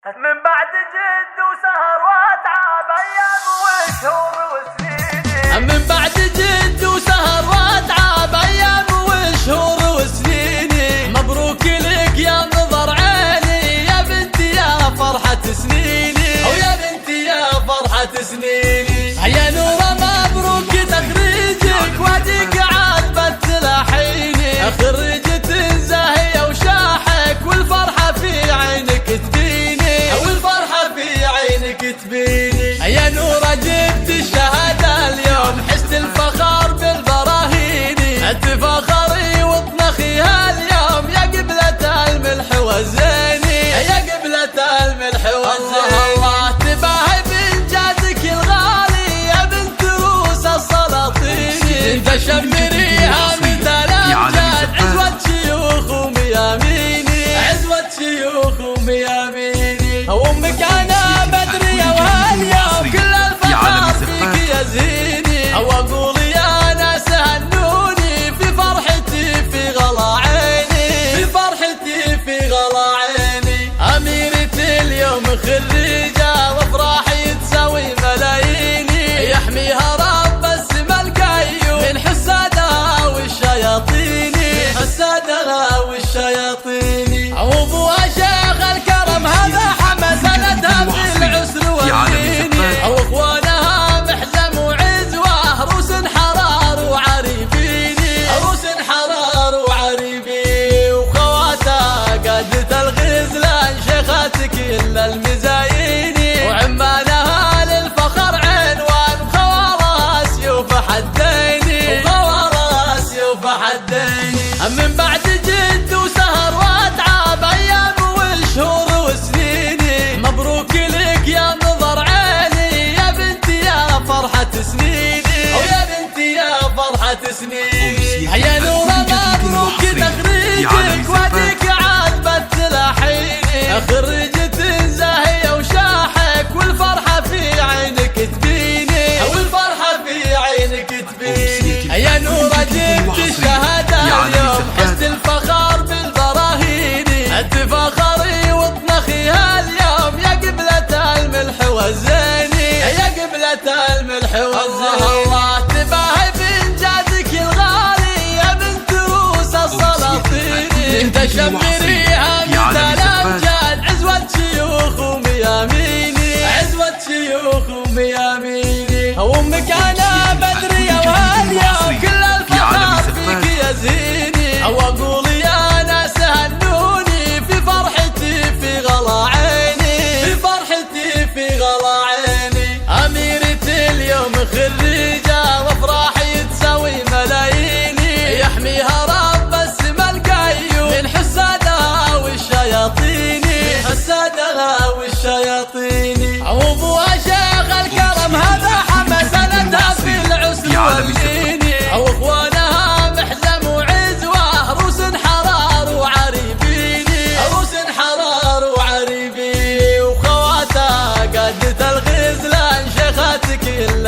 من بعد جد وسهر واتعب ايام وشهور وسنين. من بعد جد وسهر واتعب ايام وشهور وسنين. مبروك لك يا نظر عيني يا بنتي يا فرحة سنيني، او يا بنتي يا فرحة سنيني. يا نورة مبروك تخريجك واديك عاد بتلاحيني. خريجة زاهية وشاحك والفرحة في عينك تبيني، والفرحة في عينك تبيني. يا نورة جبت الشهادة اليوم حست الفخر بالبراهيني. تفاخري وطنخي هاليوم يا قبلة الملح والزيني، يا قبلة الملح والزيني. الله تباهي بإنجازك الغالي يا بنت روس السلاطين. تشمريها مثل الأمجاد عزوة شيوخ ومياميني، عزوة شيوخ ومياميني. وأمك أنا بدرية وهاليوم كل الفخر فيك يا زيني. وأقول يا ناس هنوني في فرحتي في غلا عيني، في فرحتي في غلا عيني. أميرة اليوم خريجة وافراحي تساوي ملاييني. يحميها رب السما القيوم من حسادها والشياطين، من حسادها والشياطين. وابوها شيخ الكرم هذا حمى سندها في العسر والدين. واخوانها محزم وعزوه روس حرار وعريبيني، روس حرار وعريبي. وخواتها قادة الغزلان شيخات كل المزايين. وعمانها للفخر عنوان وخوارها سيوف حديني، وخوارها سيوف حديني. من بعد جد وسهر واتعب ايام والشهور وسنيني. مبروك لك يا نظر عيني يا بنتي يا فرحة سنيني، ويا بنتي يا فرحة سنيني. يا نورة مبروك تخريجك واديك عاد بتلاحيني. خريجة زاهية وشاحك والفرحة في عينك تبيني، والفرحة في عينك تبيني. يا نورة جبت الشهادة اليوم حست الفخر بالبراهيني. تفاخري وطنخي هاليوم يا قبلة الملح والزيني، يا قبلة الملح والزيني. الله تباهي بإنجازك الغالي يا بنت روس السلاطين. تشمريها مثل الأمجاد عزوة شيوخ ومياميني، عزوة شيوخ ومياميني. وأمك أنا بدرية وهاليوم كل الفخر فيك يا زيني. وأقول يا ناس هنوني في فرحتي في غلا عيني، في فرحتي في غلا عيني. أميرة اليوم خريجة وافراحي تساوي ملاييني. يحميها رب السما القيوم من حسادها والشياطين، من حسادها والشياطين. وابوها شيخ الكرم هذا حمى سندها في العسر والدين. واخوانها محزم وعزوه روس حرار وعريبيني، روس حرار وعريبي. وخواتها قادة الغزلان شيخات كل